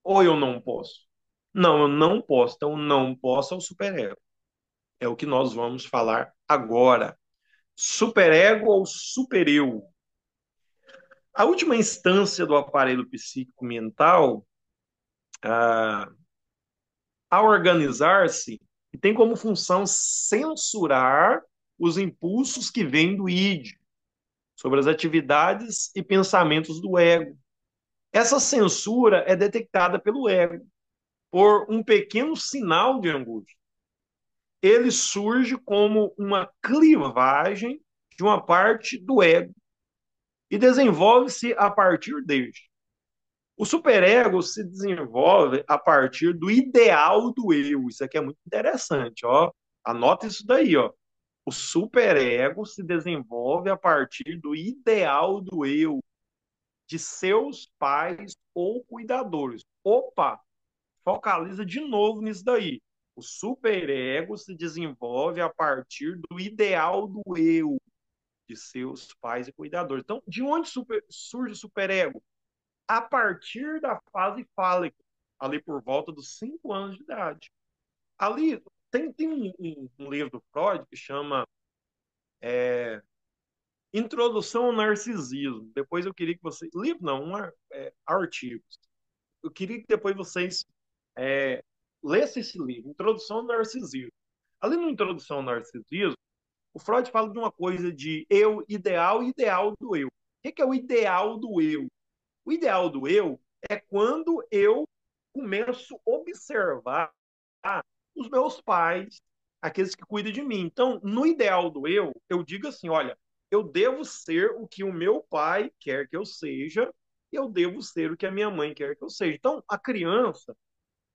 ou eu não posso? Não, eu não posso. Então, não posso é o superego. É o que nós vamos falar agora. Superego ou supereu? A última instância do aparelho psíquico mental, a organizar-se, tem como função censurar os impulsos que vêm do id, sobre as atividades e pensamentos do ego. Essa censura é detectada pelo ego por um pequeno sinal de angústia. Ele surge como uma clivagem de uma parte do ego e desenvolve-se a partir deste. O superego se desenvolve a partir do ideal do eu. Isso aqui é muito interessante, ó. Anota isso daí, ó. O superego se desenvolve a partir do ideal do eu, de seus pais ou cuidadores. Opa, focaliza de novo nisso daí. O superego se desenvolve a partir do ideal do eu, de seus pais e cuidadores. Então, de onde surge o superego? A partir da fase fálica, ali por volta dos 5 anos de idade. Ali tem um livro do Freud que chama Introdução ao Narcisismo. Depois eu queria que vocês. Livro não, artigos. Eu queria que depois vocês é, lessem esse livro, Introdução ao Narcisismo. Ali no Introdução ao Narcisismo, o Freud fala de uma coisa de eu ideal e ideal do eu. O que é o ideal do eu? O ideal do eu é quando eu começo a observar os meus pais, aqueles que cuidam de mim. Então, no ideal do eu digo assim: olha, eu devo ser o que o meu pai quer que eu seja, eu devo ser o que a minha mãe quer que eu seja. Então, a criança,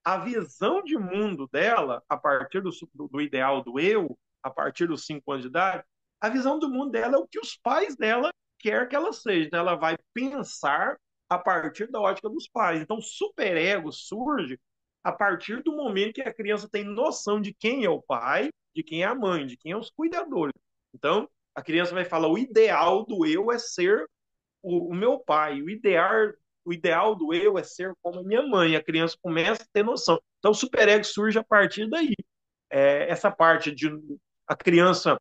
a visão de mundo dela, a partir do ideal do eu, a partir dos 5 anos de idade, a visão do mundo dela é o que os pais dela quer que ela seja. Então, ela vai pensar a partir da ótica dos pais. Então, superego surge a partir do momento que a criança tem noção de quem é o pai, de quem é a mãe, de quem é os cuidadores. Então, a criança vai falar: o ideal do eu é ser o meu pai, o ideal do eu é ser como a minha mãe. A criança começa a ter noção. Então, o superego surge a partir daí. Essa parte de a criança,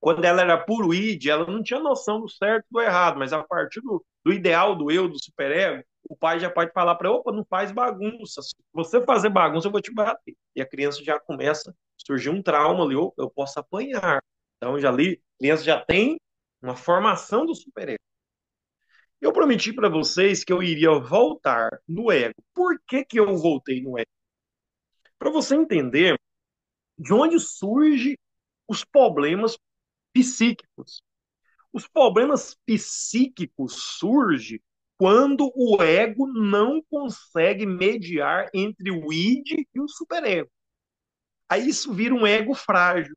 quando ela era puro id, ela não tinha noção do certo e do errado, mas a partir do ideal do eu, do superego, o pai já pode falar para ela: opa, não faz bagunça. Se você fazer bagunça, eu vou te bater. E a criança já começa a surgir um trauma ali: opa, eu posso apanhar. Então, já ali, a criança já tem uma formação do superego. Eu prometi para vocês que eu iria voltar no ego. Por que que eu voltei no ego? Para você entender de onde surgem os problemas psíquicos. Os problemas psíquicos surgem quando o ego não consegue mediar entre o id e o superego. Aí isso vira um ego frágil.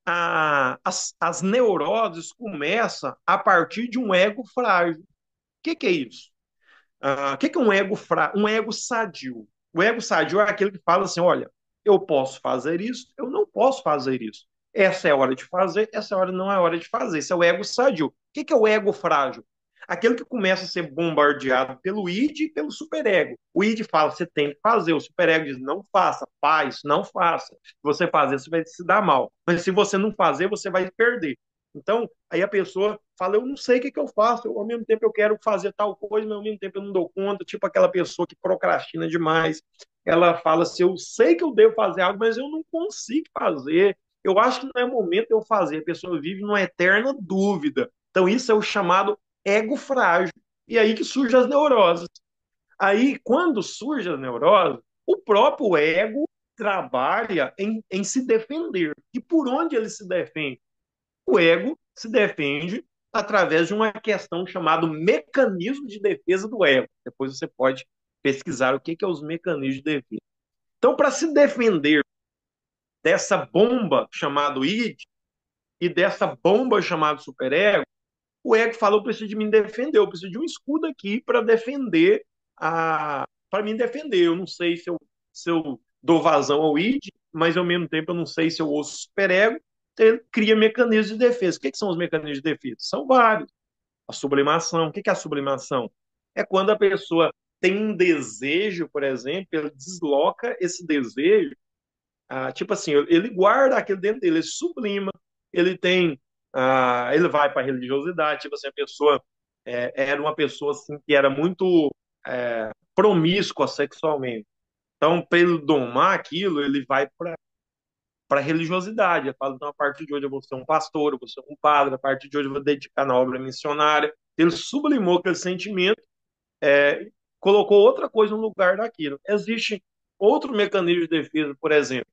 As neuroses começam a partir de um ego frágil. O que é isso? O que é um ego um ego sadio? O ego sadio é aquele que fala assim: olha, eu posso fazer isso, eu não posso fazer isso. Essa é a hora de fazer, essa hora não é a hora de fazer. Esse é o ego sadio. O que é o ego frágil? Aquele que começa a ser bombardeado pelo id e pelo superego. O id fala, você tem que fazer. O superego diz, não faça, faz, não faça. Se você fazer, você vai se dar mal. Mas se você não fazer, você vai perder. Então, aí a pessoa fala, eu não sei o que eu faço, ao mesmo tempo eu quero fazer tal coisa, mas ao mesmo tempo eu não dou conta, tipo aquela pessoa que procrastina demais. Ela fala assim, eu sei que eu devo fazer algo, mas eu não consigo fazer. Eu acho que não é momento de eu fazer. A pessoa vive numa eterna dúvida. Então, isso é o chamado ego frágil. E aí que surgem as neuroses. Aí, quando surge a neurose, o próprio ego trabalha em se defender. E por onde ele se defende? O ego se defende através de uma questão chamada mecanismo de defesa do ego. Depois você pode pesquisar o que é os mecanismos de defesa. Então, para se defender dessa bomba chamada id e dessa bomba chamada superego, o ego falou: eu preciso de me defender, eu preciso de um escudo aqui para defender para me defender. Eu não sei se eu dou vazão ao id, mas ao mesmo tempo eu não sei se eu ouço o superego. Então, ele cria mecanismos de defesa. O que são os mecanismos de defesa? São vários. A sublimação. O que é a sublimação? É quando a pessoa tem um desejo, por exemplo, ele desloca esse desejo, tipo assim, ele guarda aquilo dentro dele, ele sublima, ele tem, ele vai para a religiosidade, tipo assim, a pessoa era uma pessoa assim, que era muito promíscua sexualmente. Então, para ele domar aquilo, ele vai para a religiosidade. Ele fala, então, a partir de hoje eu vou ser um pastor, eu vou ser um padre, a partir de hoje eu vou dedicar na obra missionária. Ele sublimou aquele sentimento, é, colocou outra coisa no lugar daquilo. Existe outro mecanismo de defesa, por exemplo,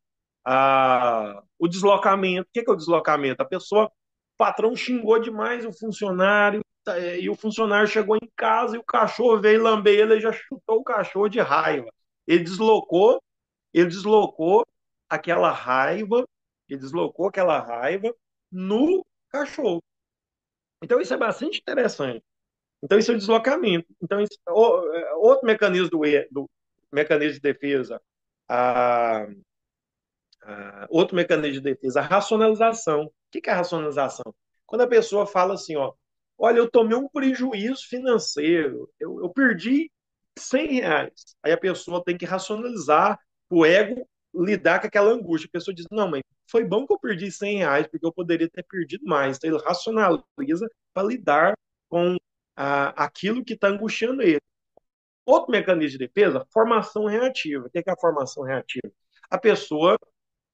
o deslocamento. O que é o deslocamento? A pessoa, o patrão xingou demais o funcionário, e o funcionário chegou em casa e o cachorro veio lamber ele e já chutou o cachorro de raiva. Ele deslocou, ele deslocou aquela raiva, ele deslocou aquela raiva no cachorro. Então isso é bastante interessante. Então isso é o deslocamento. Então isso, outro mecanismo do mecanismo de defesa, a, outro mecanismo de defesa, a racionalização. O que é a racionalização? Quando a pessoa fala assim, ó, olha, eu tomei um prejuízo financeiro, eu perdi R$ 100. Aí a pessoa tem que racionalizar, o ego lidar com aquela angústia. A pessoa diz, não, mas foi bom que eu perdi R$ 100, porque eu poderia ter perdido mais. Então ele racionaliza para lidar com aquilo que está angustiando ele. Outro mecanismo de defesa, formação reativa. O que é a formação reativa? A pessoa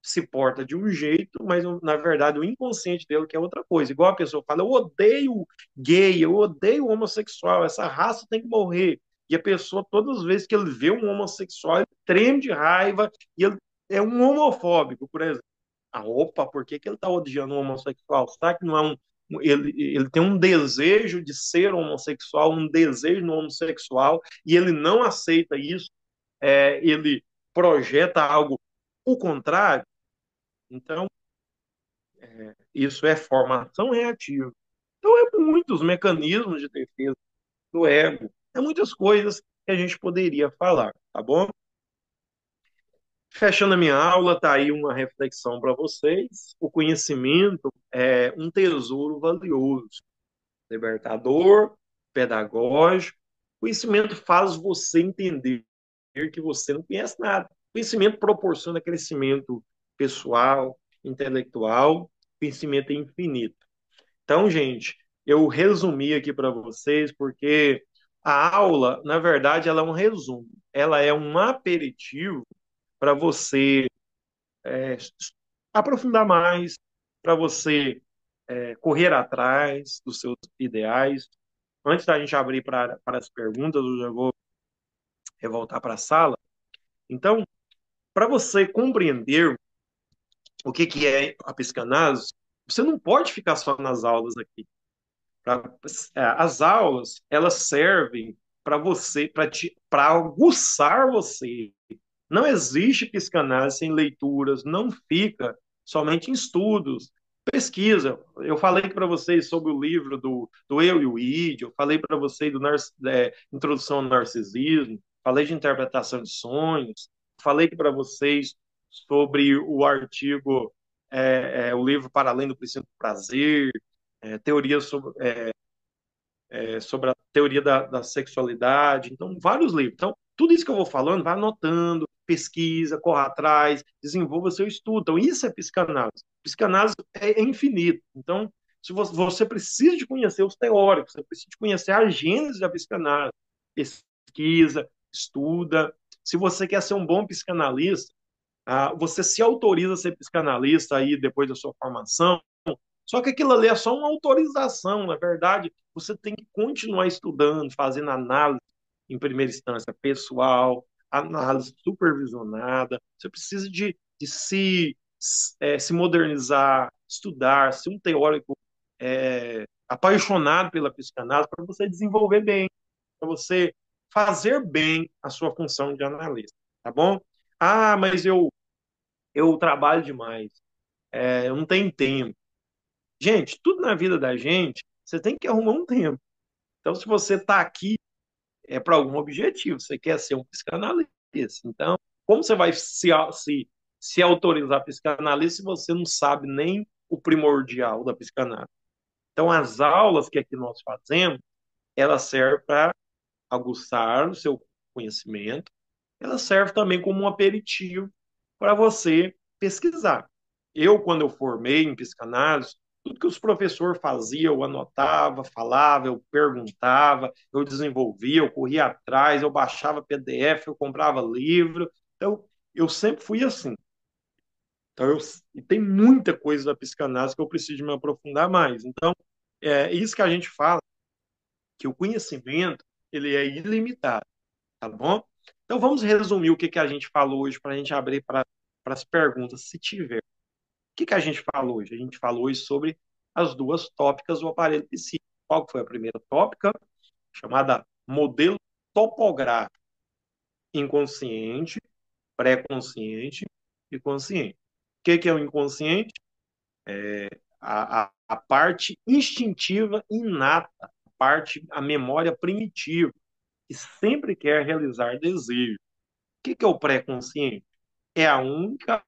se porta de um jeito, mas na verdade o inconsciente dele quer outra coisa. Igual a pessoa fala, eu odeio gay, eu odeio homossexual, essa raça tem que morrer. E a pessoa, todas as vezes que ele vê um homossexual, ele treme de raiva e ele é um homofóbico, por exemplo. Opa, por que ele está odiando um homossexual? Será que não é um. Ele tem um desejo de ser homossexual, um desejo no homossexual, e ele não aceita isso, ele projeta algo o contrário. Então, isso é formação reativa. Então, é muitos mecanismos de defesa do ego, é muitas coisas que a gente poderia falar, tá bom? Fechando a minha aula, tá aí uma reflexão para vocês. O conhecimento é um tesouro valioso, libertador, pedagógico. O conhecimento faz você entender que você não conhece nada. O conhecimento proporciona crescimento pessoal, intelectual, conhecimento é infinito. Então, gente, eu resumi aqui para vocês porque a aula, na verdade, ela é um resumo. Ela é um aperitivo para você é, aprofundar mais, para você correr atrás dos seus ideais. Antes da gente abrir para as perguntas, eu já vou voltar para a sala. Então, para você compreender o que é a psicanálise, você não pode ficar só nas aulas aqui. As aulas, elas servem para você, para aguçar você. Não existe psicanálise sem leituras, não fica somente em estudos. pesquisa. Eu falei para vocês sobre o livro do Eu e o Id, eu falei para vocês Introdução ao Narcisismo, falei de interpretação de sonhos, falei para vocês sobre o artigo, o livro Para Além do Princípio do Prazer, teoria sobre a teoria da sexualidade, então, vários livros. Então, tudo isso que eu vou falando, vai anotando, pesquisa, corra atrás, desenvolva seu estudo. Então, isso é psicanálise. Psicanálise é infinito. Então, se você precisa de conhecer os teóricos, você precisa de conhecer a gênese da psicanálise, pesquisa, estuda. Se você quer ser um bom psicanalista, você se autoriza a ser psicanalista aí depois da sua formação, só que aquilo ali é só uma autorização, na verdade, você tem que continuar estudando, fazendo análise em primeira instância pessoal, análise supervisionada. Você precisa de se modernizar, estudar, ser um teórico apaixonado pela psicanálise para você desenvolver bem, para você fazer bem a sua função de analista, tá bom? Ah, mas eu trabalho demais, eu não tenho tempo. Gente, tudo na vida da gente, você tem que arrumar um tempo. Então, se você está aqui, é para algum objetivo, você quer ser um psicanalista. Então, como você vai se autorizar a psicanalista se você não sabe nem o primordial da psicanálise? Então, as aulas que aqui nós fazemos, elas servem para aguçar o seu conhecimento, ela serve também como um aperitivo para você pesquisar. Eu, quando eu formei em psicanálise, tudo que os professores faziam, eu anotava, falava, eu perguntava, eu desenvolvia, eu corria atrás, eu baixava PDF, eu comprava livro. Então, eu sempre fui assim. Então, e tem muita coisa da psicanálise que eu preciso me aprofundar mais. Então, é isso que a gente fala, que o conhecimento ele é ilimitado, tá bom? Então, vamos resumir o que, que a gente falou hoje para a gente abrir para as perguntas, se tiver. O que a gente falou hoje? A gente falou hoje sobre as duas tópicas do aparelho psíquico. Qual foi a primeira tópica? Chamada modelo topográfico inconsciente, pré-consciente e consciente. O que é o inconsciente? A parte instintiva inata, a memória primitiva, que sempre quer realizar desejos. O que é o pré-consciente? É a única,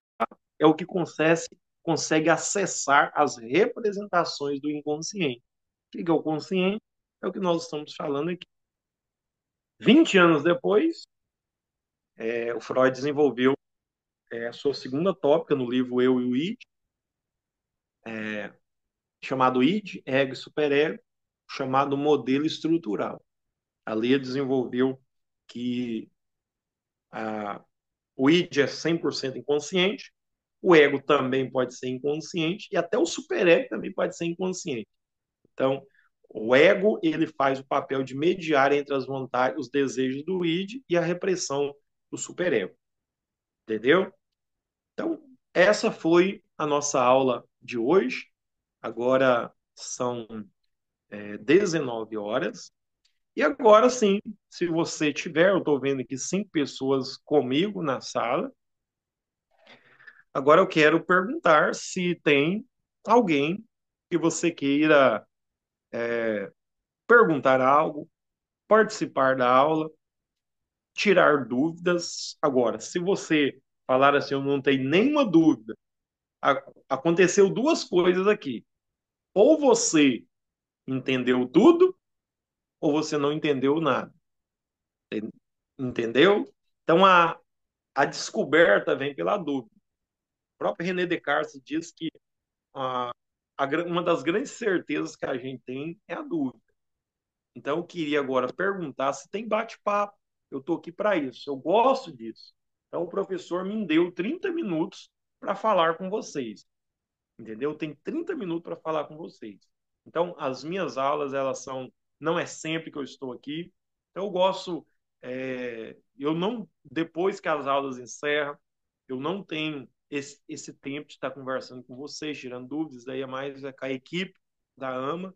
é o que consegue acessar as representações do inconsciente. O que é o consciente? É o que nós estamos falando aqui. 20 anos depois, o Freud desenvolveu a sua segunda tópica no livro Eu e o Id, chamado Id, Ego e Superego, chamado modelo estrutural. Ali ele desenvolveu que o Id é 100% inconsciente, o ego também pode ser inconsciente e até o superego também pode ser inconsciente. Então, o ego ele faz o papel de mediar entre as vontades, os desejos do id e a repressão do superego. Entendeu? Então, essa foi a nossa aula de hoje. Agora são 19 horas. E agora sim, se você tiver, eu estou vendo aqui 5 pessoas comigo na sala. Agora eu quero perguntar se tem alguém que você queira perguntar algo, participar da aula, tirar dúvidas. Agora, se você falar assim, eu não tenho nenhuma dúvida, aconteceu duas coisas aqui. Ou você entendeu tudo, ou você não entendeu nada. Entendeu? Então, a descoberta vem pela dúvida. O próprio René Descartes diz que a, uma das grandes certezas que a gente tem é a dúvida. Então, eu queria agora perguntar se tem bate-papo. Eu estou aqui para isso, eu gosto disso. Então, o professor me deu 30 minutos para falar com vocês. Entendeu? Tem 30 minutos para falar com vocês. Então, as minhas aulas, elas são. Não é sempre que eu estou aqui. Então, eu gosto. Eu não. Depois que as aulas encerram, eu não tenho esse tempo de estar conversando com vocês, tirando dúvidas, daí é mais com a equipe da AMA.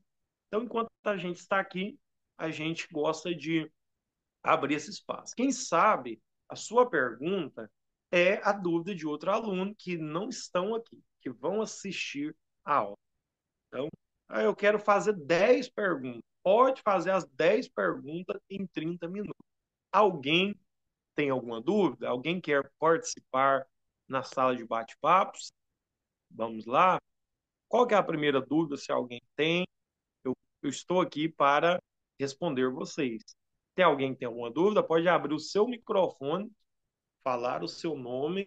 Então, enquanto a gente está aqui, a gente gosta de abrir esse espaço. Quem sabe a sua pergunta é a dúvida de outro aluno que não estão aqui, que vão assistir a aula. Então, eu quero fazer 10 perguntas. Pode fazer as 10 perguntas em 30 minutos. Alguém tem alguma dúvida? Alguém quer participar na sala de bate-papos? Vamos lá. Qual que é a primeira dúvida, se alguém tem? Eu estou aqui para responder vocês. Tem alguém que tem alguma dúvida? Pode abrir o seu microfone, falar o seu nome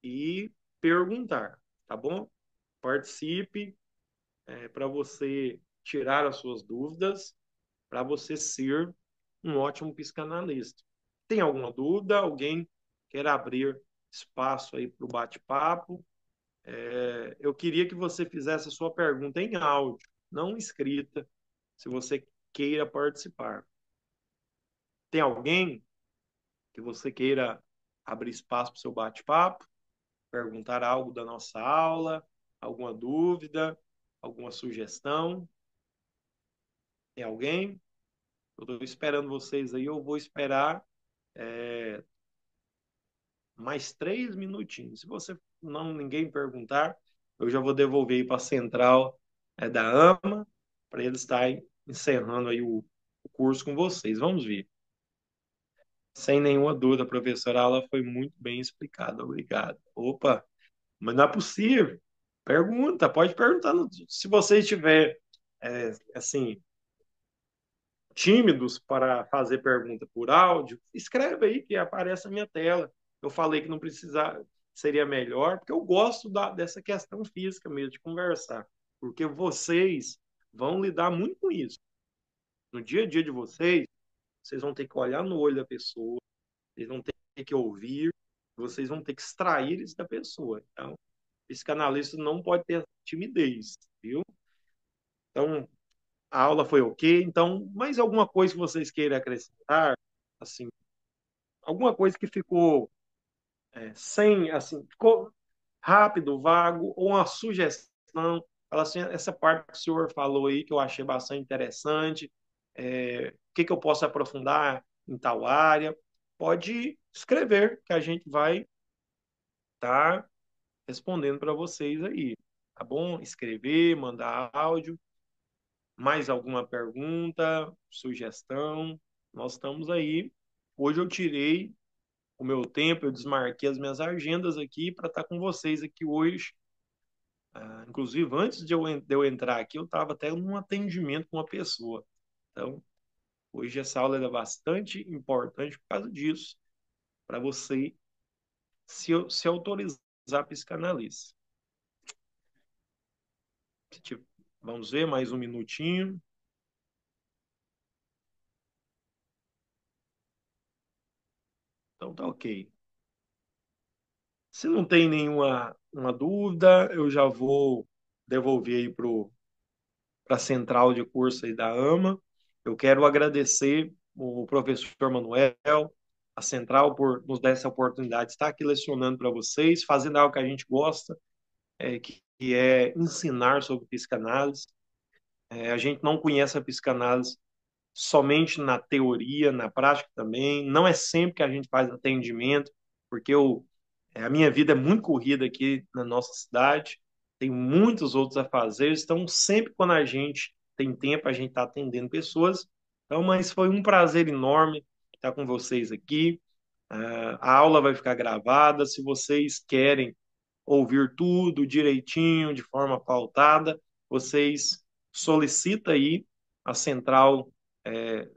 e perguntar, tá bom? Participe, para você tirar as suas dúvidas, para você ser um ótimo psicanalista. Tem alguma dúvida? Alguém quer abrir espaço aí para o bate-papo? Eu queria que você fizesse a sua pergunta em áudio, não escrita, se você queira participar. Tem alguém que você queira abrir espaço para o seu bate-papo, perguntar algo da nossa aula, alguma dúvida, alguma sugestão? Tem alguém? Eu estou esperando vocês aí, eu vou esperar mais 3 minutinhos. Se você não ninguém perguntar, eu já vou devolver aí para a central da AMA, para eles estarem encerrando aí o curso com vocês. Vamos ver. Sem nenhuma dúvida, professora, a aula foi muito bem explicada. Obrigado. Opa, mas não é possível. Pergunta, pode perguntar. Se você estiver, assim, tímidos para fazer pergunta por áudio, escreve aí que aparece a minha tela. Eu falei que não precisava, seria melhor, porque eu gosto dessa questão física mesmo, de conversar. Porque vocês vão lidar muito com isso. No dia a dia de vocês, vocês vão ter que olhar no olho da pessoa, vocês vão ter que ouvir, vocês vão ter que extrair isso da pessoa. Então, esse canalista não pode ter timidez, viu? Então, a aula foi ok. Então, mais alguma coisa que vocês queiram acrescentar? Assim, alguma coisa que ficou sem, assim, ficou rápido, vago, ou uma sugestão? Fala assim, essa parte que o senhor falou aí, que eu achei bastante interessante, o que, que eu posso aprofundar em tal área? Pode escrever, que a gente vai estar respondendo para vocês aí, tá bom? Escrever, mandar áudio. Mais alguma pergunta, sugestão? Nós estamos aí. Hoje eu tirei o meu tempo, eu desmarquei as minhas agendas aqui para estar com vocês aqui hoje. Inclusive, antes de eu entrar aqui, eu estava até num atendimento com uma pessoa. Então, hoje essa aula é bastante importante por causa disso, para você se autorizar a psicanalista. Vamos ver mais um minutinho. Então, tá ok. Se não tem nenhuma uma dúvida, eu já vou devolver aí para a central de curso aí da AMA. Eu quero agradecer o professor Manuel, a central, por nos dar essa oportunidade de estar aqui lecionando para vocês, fazendo algo que a gente gosta, que é ensinar sobre psicanálise. A gente não conhece a psicanálise somente na teoria, na prática também. Não é sempre que a gente faz atendimento, porque a minha vida é muito corrida aqui na nossa cidade, tem muitos outros a fazer, então sempre quando a gente tem tempo, a gente está atendendo pessoas. Então, mas foi um prazer enorme estar com vocês aqui. A aula vai ficar gravada. Se vocês querem ouvir tudo direitinho, de forma pautada, vocês solicitam aí a central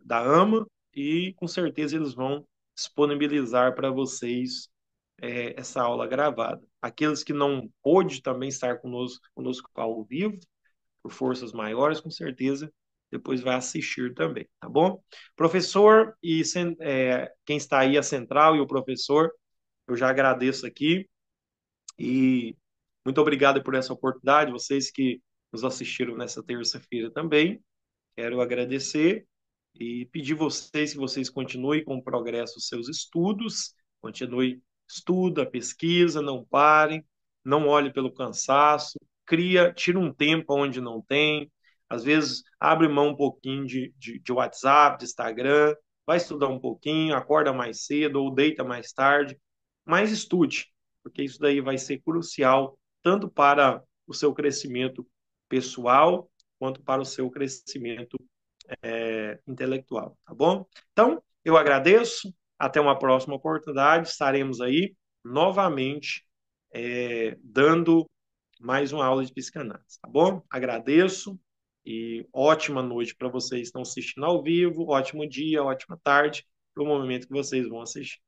da AMA e com certeza eles vão disponibilizar para vocês essa aula gravada. Aqueles que não pôde também estar conosco ao vivo, por forças maiores, com certeza depois vai assistir também, tá bom? Professor e quem está aí, a central e o professor, eu já agradeço aqui e muito obrigado por essa oportunidade, vocês que nos assistiram nessa terça-feira também. Quero agradecer e pedir vocês que vocês continuem com o progresso dos seus estudos, continue estuda, pesquisa, não parem, não olhe pelo cansaço, tira um tempo onde não tem, às vezes abre mão um pouquinho de WhatsApp, de Instagram, vai estudar um pouquinho, acorda mais cedo ou deita mais tarde, mas estude, porque isso daí vai ser crucial tanto para o seu crescimento pessoal, quanto para o seu crescimento intelectual, tá bom? Então, eu agradeço, até uma próxima oportunidade, estaremos aí novamente dando mais uma aula de psicanálise, tá bom? Agradeço e ótima noite para vocês que estão assistindo ao vivo, ótimo dia, ótima tarde para o momento que vocês vão assistir.